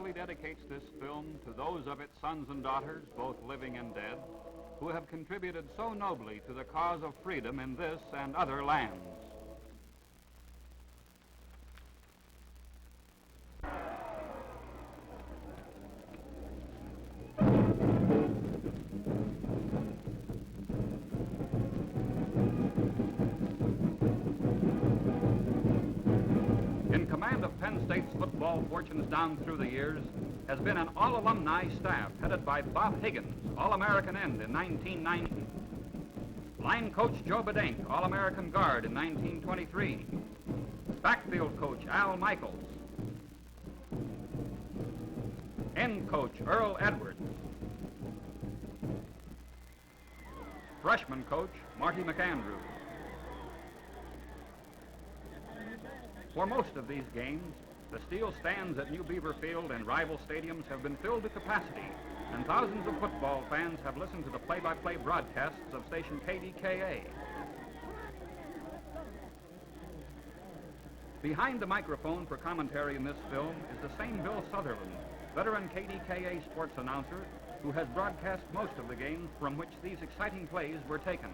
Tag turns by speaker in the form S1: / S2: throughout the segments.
S1: respectfully dedicates this film to those of its sons and daughters, both living and dead, who have contributed so nobly to the cause of freedom in this and other lands. In command of Penn State's football fortunes down through the years has been an all-alumni staff headed by Bob Higgins, All-American end in 1990. Line coach Joe Bedank, All-American guard in 1923. Backfield coach Al Michaels. End coach Earl Edwards. Freshman coach Marty McAndrew. For most of these games, the steel stands at New Beaver Field and rival stadiums have been filled to capacity, and thousands of football fans have listened to the play-by-play broadcasts of station KDKA. Behind the microphone for commentary in this film is the same Bill Sutherland, veteran KDKA sports announcer, who has broadcast most of the games from which these exciting plays were taken.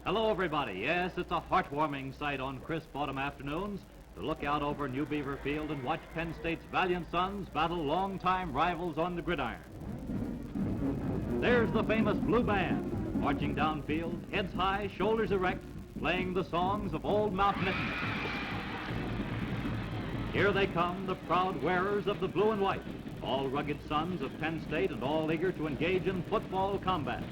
S2: Hello, everybody. Yes, it's a heartwarming sight on crisp autumn afternoons to look out over New Beaver Field and watch Penn State's valiant sons battle longtime rivals on the gridiron. There's the famous Blue Band, marching downfield, heads high, shoulders erect, playing the songs of old Mount Nittany. Here they come, the proud wearers of the blue and white, all rugged sons of Penn State and all eager to engage in football combat.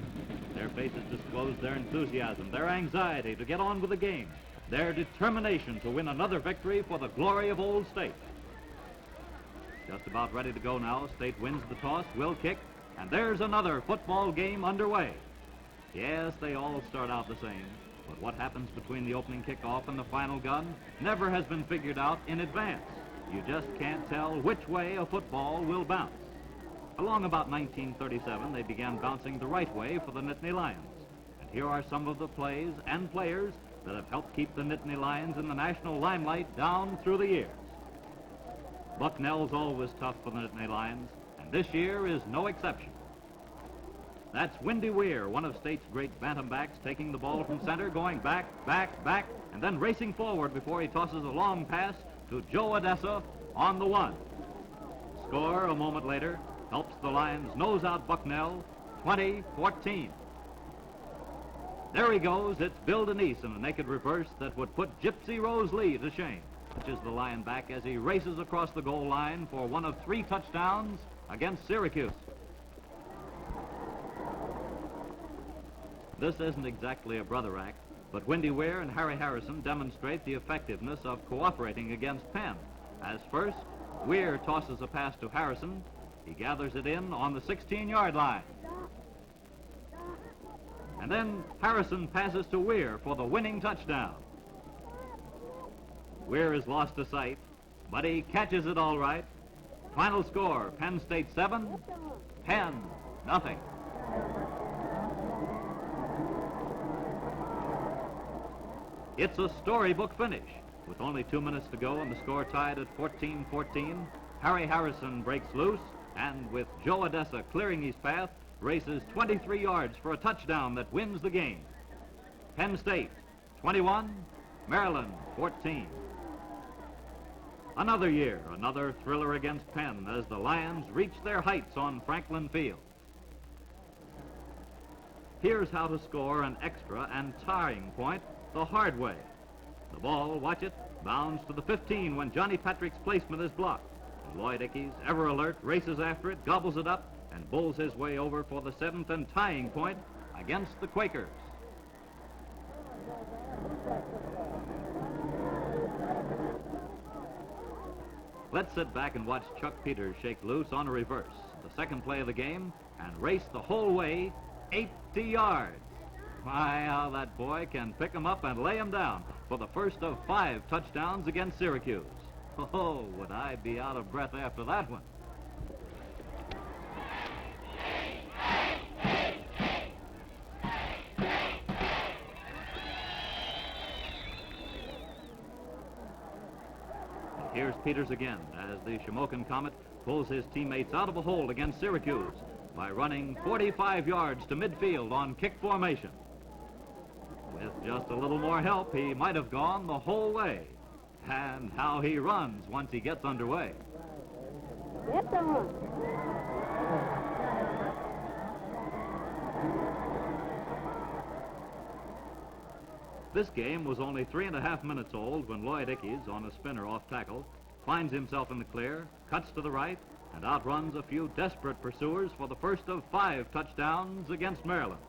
S2: Their faces disclose their enthusiasm, their anxiety to get on with the game, their determination to win another victory for the glory of Old State. Just about ready to go now. State wins the toss, will kick, and there's another football game underway. Yes, they all start out the same, but what happens between the opening kickoff and the final gun never has been figured out in advance. You just can't tell which way a football will bounce. Along about 1937, they began bouncing the right way for the Nittany Lions. And here are some of the plays and players that have helped keep the Nittany Lions in the national limelight down through the years. Bucknell's always tough for the Nittany Lions, and this year is no exception. That's Windy Weir, one of State's great bantam backs, taking the ball from center, going back, and then racing forward before he tosses a long pass to Joe Odessa on the 1. Score a moment later helps the Lions nose out Bucknell 20-14. There he goes. It's Bill Denise in a naked reverse that would put Gypsy Rose Lee to shame. Touches the Lion back as he races across the goal line for one of 3 touchdowns against Syracuse. This isn't exactly a brother act, but Windy Weir and Harry Harrison demonstrate the effectiveness of cooperating against Penn. As first, Weir tosses a pass to Harrison. He gathers it in on the 16-yard line. And then Harrison passes to Weir for the winning touchdown. Weir is lost to sight, but he catches it all right. Final score, Penn State 7, Penn nothing. It's a storybook finish. With only 2 minutes to go and the score tied at 14-14, Harry Harrison breaks loose and with Joe Odessa clearing his path, races 23 yards for a touchdown that wins the game. Penn State 21, Maryland 14. Another year, another thriller against Penn as the Lions reach their heights on Franklin Field. Here's how to score an extra and tying point the hard way. The ball, watch it, bounds to the 15 when Johnny Patrick's placement is blocked. And Lloyd Ickes, ever alert, races after it, gobbles it up, and bowls his way over for the 7th and tying point against the Quakers. Let's sit back and watch Chuck Peters shake loose on a reverse, the second play of the game, and race the whole way 80 yards. My, how that boy can pick 'em up and lay 'em down for the first of 5 touchdowns against Syracuse. Oh, would I be out of breath after that one. Here's Peters again as the Shamokin Comet pulls his teammates out of a hole against Syracuse by running 45 yards to midfield on kick formation. With just a little more help, he might have gone the whole way. And how he runs once he gets underway.
S3: Get on.
S2: This game was only 3.5 minutes old when Lloyd Ickes, on a spinner off tackle, finds himself in the clear, cuts to the right, and outruns a few desperate pursuers for the first of 5 touchdowns against Maryland.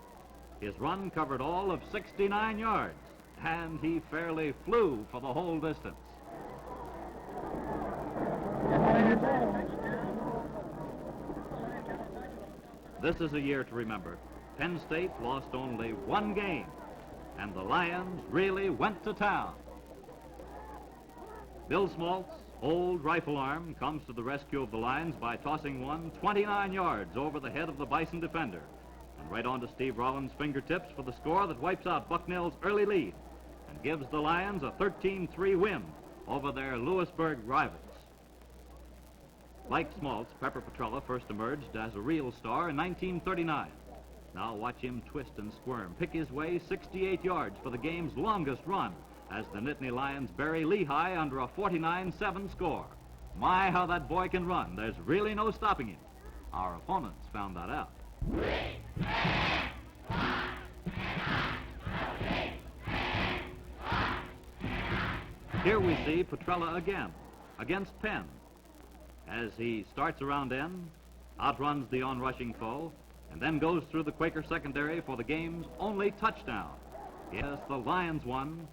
S2: His run covered all of 69 yards, and he fairly flew for the whole distance. This is a year to remember. Penn State lost only 1 game, and the Lions really went to town. Bill Smalt's old rifle arm comes to the rescue of the Lions by tossing one 29 yards over the head of the Bison defender, and right onto Steve Rollins' fingertips for the score that wipes out Bucknell's early lead and gives the Lions a 13-3 win over their Lewisburg rivals. Like Smaltz, Pepper Petrella first emerged as a real star in 1939. Now watch him twist and squirm, pick his way 68 yards for the game's longest run as the Nittany Lions bury Lehigh under a 49-7 score. My, how that boy can run. There's really no stopping him. Our opponents found that out. Here we see Petrella again, against Penn. As he starts around end, outruns the on-rushing foe, and then goes through the Quaker secondary for the game's only touchdown. Yes, the Lions won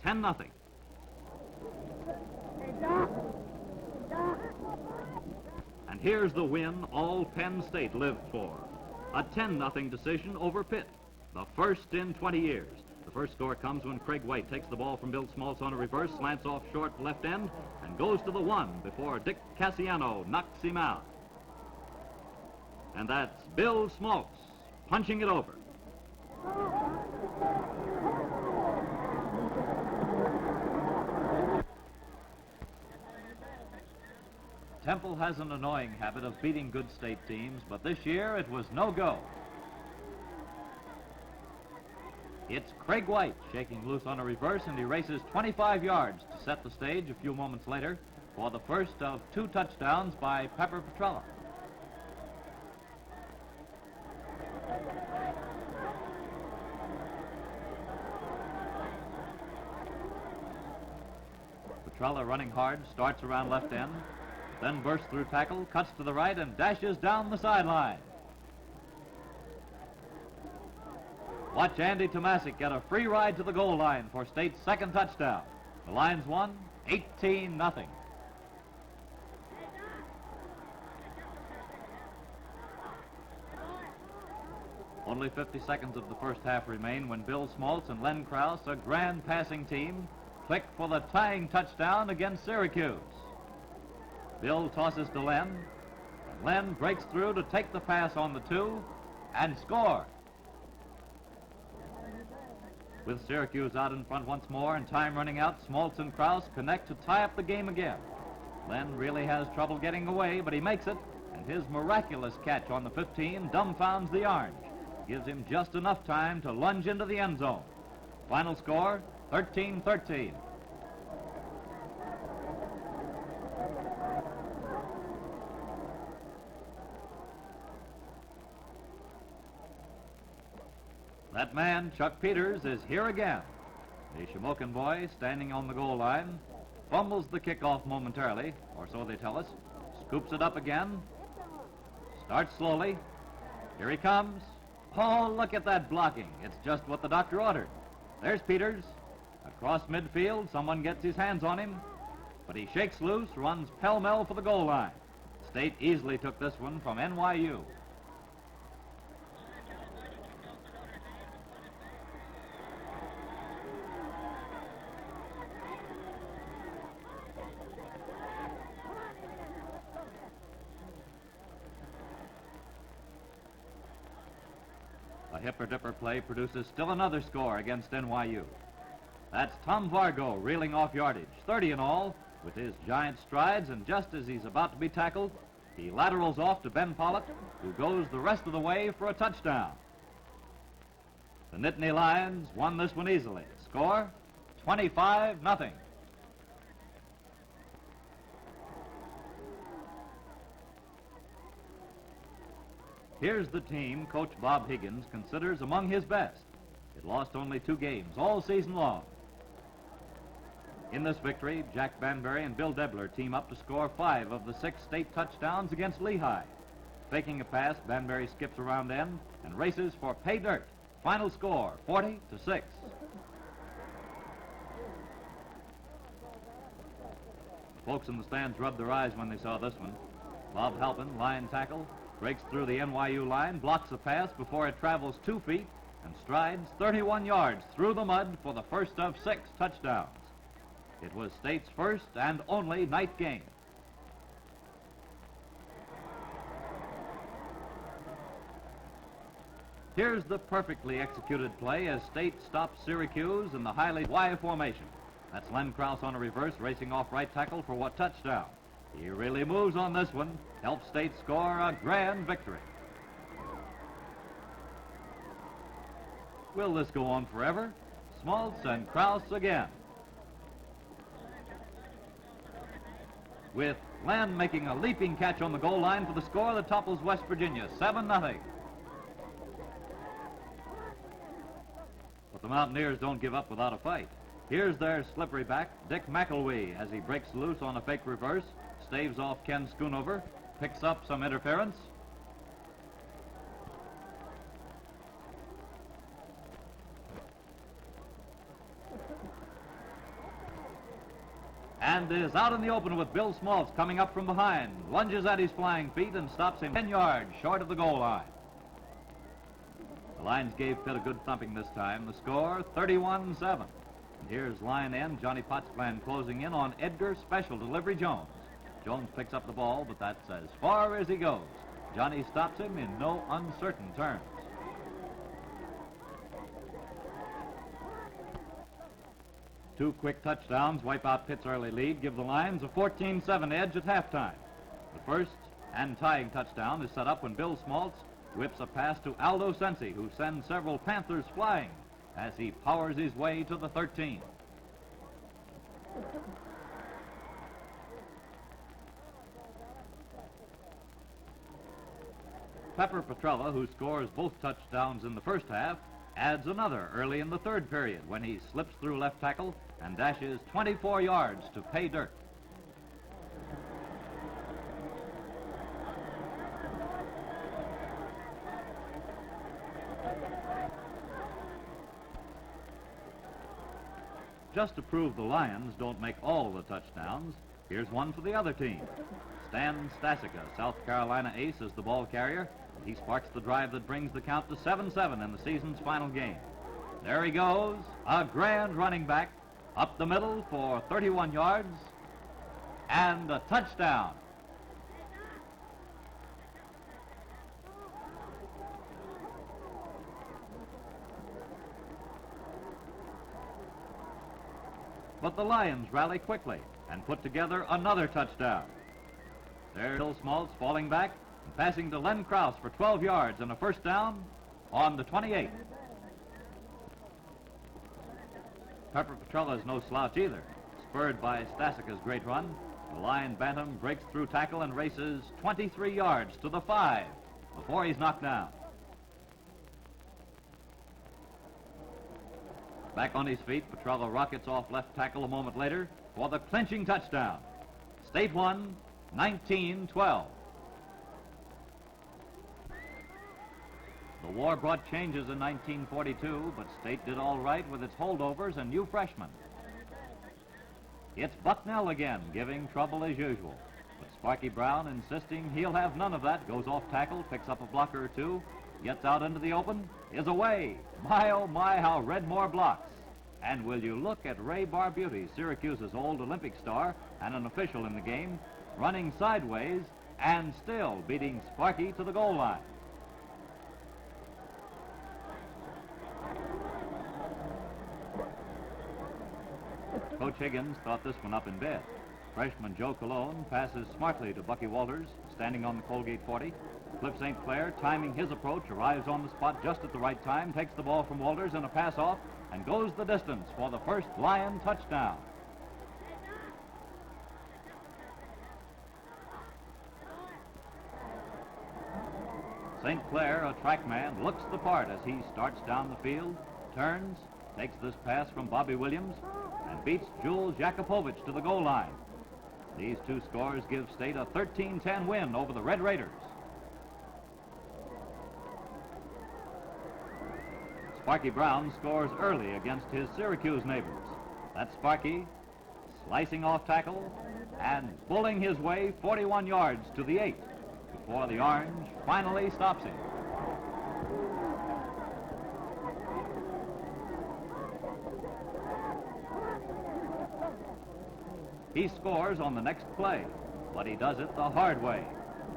S2: 10-0. And here's the win all Penn State lived for. A 10-0 decision over Pitt, the first in 20 years. The first score comes when Craig White takes the ball from Bill Smaltz on a reverse, slants off short left end, and goes to the 1 before Dick Cassiano knocks him out. And that's Bill Smaltz punching it over. Temple has an annoying habit of beating good state teams, but this year it was no go. It's Craig White shaking loose on a reverse, and he races 25 yards to set the stage a few moments later for the first of 2 touchdowns by Pepper Petrella. Petrella, running hard, starts around left end, then bursts through tackle, cuts to the right, and dashes down the sideline. Watch Andy Tomasic get a free ride to the goal line for State's second touchdown. The Lions won 18-0. Only 50 seconds of the first half remain when Bill Smaltz and Len Krause, a grand passing team, click for the tying touchdown against Syracuse. Bill tosses to Len, and Len breaks through to take the pass on the 2 and score. With Syracuse out in front once more and time running out, Smaltz and Krause connect to tie up the game again. Len really has trouble getting away, but he makes it, and his miraculous catch on the 15 dumbfounds the Orange. Gives him just enough time to lunge into the end zone. Final score, 13-13. That man, Chuck Peters, is here again. The Shamokin boy, standing on the goal line, fumbles the kickoff momentarily, or so they tell us, scoops it up again, starts slowly. Here he comes. Oh, look at that blocking. It's just what the doctor ordered. There's Peters. Across midfield, someone gets his hands on him, but he shakes loose, runs pell-mell for the goal line. State easily took this one from NYU. A hipper-dipper play produces still another score against NYU. That's Tom Vargo reeling off yardage, 30 in all, with his giant strides, and just as he's about to be tackled, He laterals off to Ben Pollock, who goes the rest of the way for a touchdown. The Nittany Lions won this one easily. Score, 25-0. Here's the team Coach Bob Higgins considers among his best. It lost only 2 games all season long. In this victory, Jack Banbury and Bill Debler team up to score 5 of the 6 state touchdowns against Lehigh. Faking a pass, Banbury skips around end and races for pay dirt. Final score, 40-6. Folks in the stands rubbed their eyes when they saw this one. Bob Halpin, line tackle, breaks through the NYU line, blocks the pass before it travels 2 feet, and strides 31 yards through the mud for the first of 6 touchdowns. It was State's first and only night game. Here's the perfectly executed play as State stops Syracuse in the highly Y formation. That's Len Krause on a reverse, racing off right tackle for what touchdown. He really moves on this one, helps State score a grand victory. Will this go on forever? Smaltz and Krause again. With Len making a leaping catch on the goal line for the score that topples West Virginia, 7-0. But the Mountaineers don't give up without a fight. Here's their slippery back, Dick McElwee, as he breaks loose on a fake reverse, staves off Ken Schoonover, picks up some interference. And is out in the open with Bill Smaltz coming up from behind, lunges at his flying feet and stops him 10 yards short of the goal line. The Lions gave Pitt a good thumping this time. The score, 31-7. And here's line end, Johnny Potsclan closing in on Edgar Special Delivery Jones. Jones picks up the ball, but that's as far as he goes. Johnny stops him in no uncertain terms. Two quick touchdowns wipe out Pitt's early lead, give the Lions a 14-7 edge at halftime. The first and tying touchdown is set up when Bill Smaltz whips a pass to Aldo Sensi, who sends several Panthers flying as he powers his way to the 13. Pepper Petrella, who scores both touchdowns in the first half, adds another early in the third period when he slips through left tackle and dashes 24 yards to pay dirt. Just to prove the Lions don't make all the touchdowns, here's one for the other team. Stan Stasica, South Carolina ace, is the ball carrier. He sparks the drive that brings the count to 7-7 in the season's final game. There he goes, a grand running back, up the middle for 31 yards, and a touchdown. But the Lions rally quickly and put together another touchdown. There's Bill Smaltz falling back and passing to Len Krause for 12 yards and a first down on the 28. Pepper Petrella is no slouch either. Spurred by Stasica's great run, the Lion Bantam breaks through tackle and races 23 yards to the 5 before he's knocked down. Back on his feet, Petrella rockets off left tackle a moment later for the clinching touchdown. State won 19-12. The war brought changes in 1942, but State did all right with its holdovers and new freshmen. It's Bucknell again, giving trouble as usual. But Sparky Brown, insisting he'll have none of that, goes off tackle, picks up a blocker or two, gets out into the open, is away. My, oh my, how Redmore blocks. And will you look at Ray Barbuti, Syracuse's old Olympic star and an official in the game, running sideways and still beating Sparky to the goal line. Coach Higgins thought this one up in bed. Freshman Joe Colon passes smartly to Bucky Walters, standing on the Colgate 40. Cliff St. Clair, timing his approach, arrives on the spot just at the right time, takes the ball from Walters in a pass-off, and goes the distance for the first Lion touchdown. St. Clair, a trackman, looks the part as he starts down the field, turns, takes this pass from Bobby Williams, and beats Jules Jakupovich to the goal line. These two scores give State a 13-10 win over the Red Raiders. Sparky Brown scores early against his Syracuse neighbors. That's Sparky slicing off tackle and bulling his way 41 yards to the 8 before the Orange finally stops him. He scores on the next play, but he does it the hard way,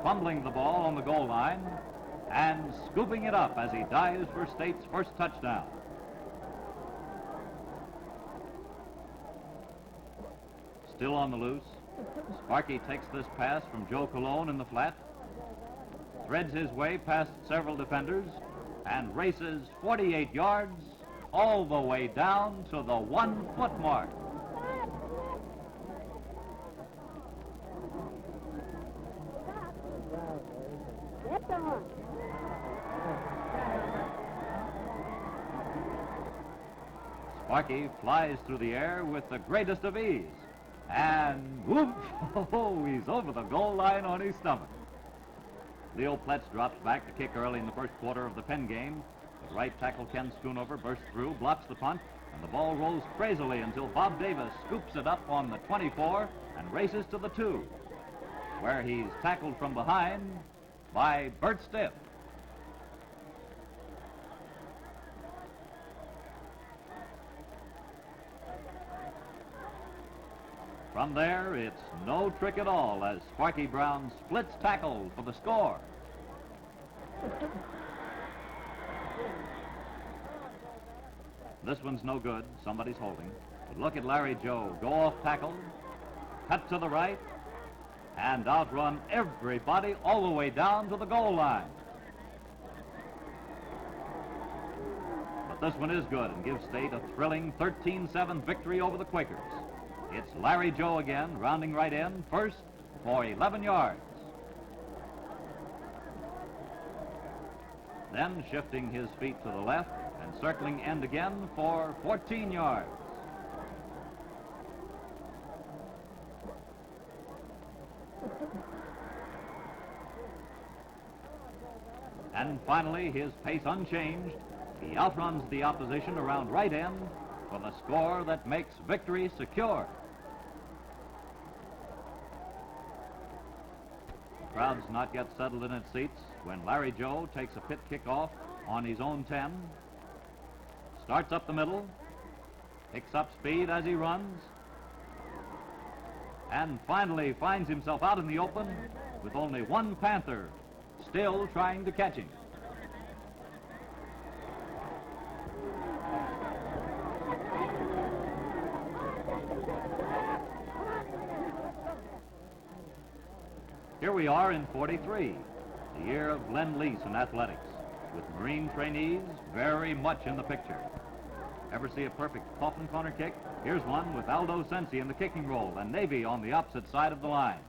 S2: fumbling the ball on the goal line and scooping it up as he dives for State's first touchdown. Still on the loose, Sparky takes this pass from Joe Colon in the flat, threads his way past several defenders, and races 48 yards all the way down to the 1-foot mark.
S3: Get on.
S2: Sparky flies through the air with the greatest of ease. And whoop, oh, he's over the goal line on his stomach. Leo Pletz drops back to kick early in the first quarter of the Penn game. But right tackle Ken Schoonover bursts through, blocks the punt, and the ball rolls crazily until Bob Davis scoops it up on the 24 and races to the 2, where he's tackled from behind by Bert Stiff. From there, it's no trick at all as Sparky Brown splits tackle for the score. This one's no good. Somebody's holding. But look at Larry Joe go off tackle, cut to the right, and outrun everybody all the way down to the goal line. But this one is good and gives State a thrilling 13-7 victory over the Quakers. It's Larry Joe again, rounding right in, first for 11 yards. Then shifting his feet to the left and circling end again for 14 yards. And finally, his pace unchanged, he outruns the opposition around right end for the score that makes victory secure. The crowd's not yet settled in its seats when Larry Joe takes a pit kickoff on his own 10, starts up the middle, picks up speed as he runs, and finally finds himself out in the open with only one Panther still trying to catch him. Here we are in 43, the year of Lend-Lease in athletics, with Marine trainees very much in the picture. Ever see a perfect coffin corner kick? Here's one with Aldo Sensi in the kicking role and Navy on the opposite side of the line.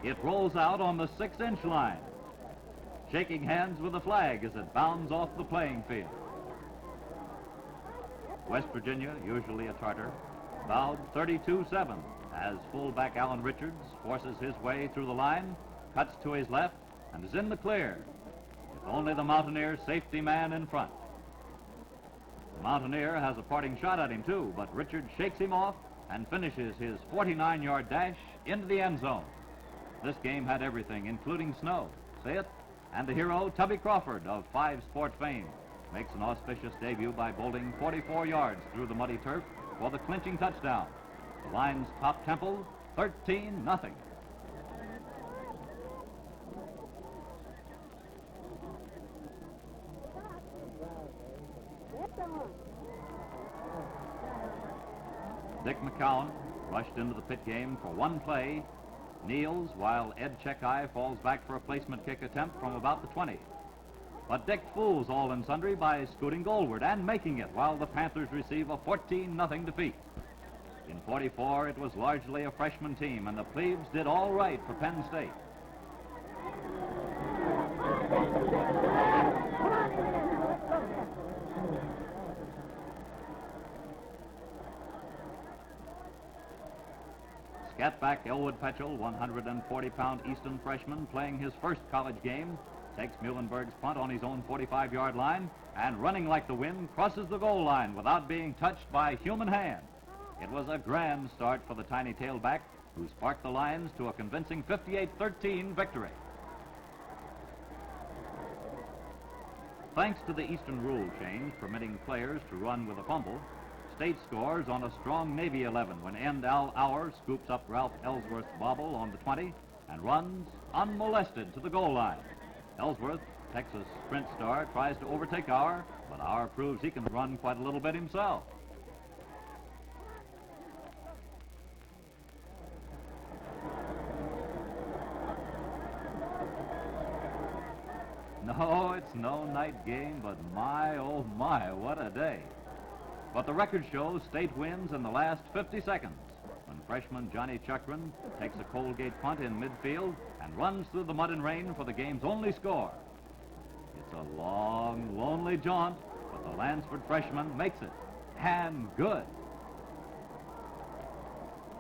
S2: It rolls out on the 6-inch line, shaking hands with the flag as it bounds off the playing field. West Virginia, usually a Tartar, bowed 32-7 as fullback Alan Richards forces his way through the line, cuts to his left, and is in the clear, with only the Mountaineer safety man in front. The Mountaineer has a parting shot at him, too, but Richards shakes him off and finishes his 49-yard dash into the end zone. This game had everything, including snow. See it? And the hero, Tubby Crawford of 5 Sport fame, makes an auspicious debut by bowling 44 yards through the muddy turf for the clinching touchdown. The Lions top Temple 13-0. Dick McCowan rushed into the pit game for one play, kneels while Ed Checkeye falls back for a placement kick attempt from about the 20. But Dick fools all and sundry by scooting goalward and making it while the Panthers receive a 14-0 defeat. In 44, it was largely a freshman team, and the plebes did all right for Penn State. Scatback Elwood Petchel, 140-pound Easton freshman, playing his first college game, takes Muhlenberg's punt on his own 45-yard line, and running like the wind, crosses the goal line without being touched by human hand. It was a grand start for the tiny tailback, who sparked the Lions to a convincing 58-13 victory. Thanks to the Eastern rule change permitting players to run with a fumble, State scores on a strong Navy 11 when end Al Auer scoops up Ralph Ellsworth's bobble on the 20 and runs unmolested to the goal line. Ellsworth, Texas sprint star, tries to overtake Auer, but Auer proves he can run quite a little bit himself. No, it's no night game, but my, oh my, what a day. But the record shows State wins in the last 50 seconds when freshman Johnny Chuckran takes a Colgate punt in midfield and runs through the mud and rain for the game's only score. It's a long, lonely jaunt, but the Lansford freshman makes it, and good.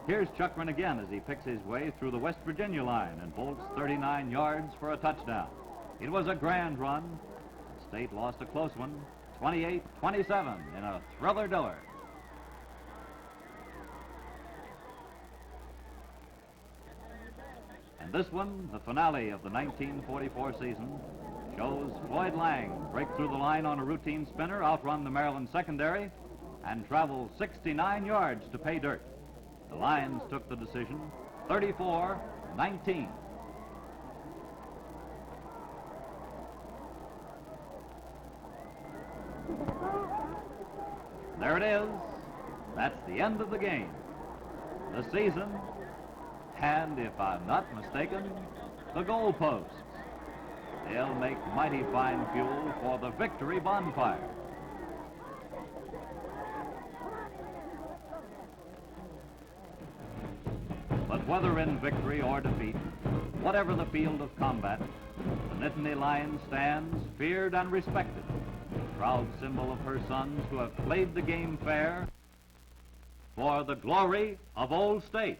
S2: Here's Chuckran again as he picks his way through the West Virginia line and bolts 39 yards for a touchdown. It was a grand run. State lost a close one, 28-27 in a thriller-diller. And this one, the finale of the 1944 season, shows Floyd Lang break through the line on a routine spinner, outrun the Maryland secondary, and travel 69 yards to pay dirt. The Lions took the decision, 34-19. There it is. That's the end of the game, the season, and if I'm not mistaken, the goalposts. They'll make mighty fine fuel for the victory bonfire. But whether in victory or defeat, whatever the field of combat, the Nittany Lions stands feared and respected, proud symbol of her sons who have played the game fair for the glory of Old State.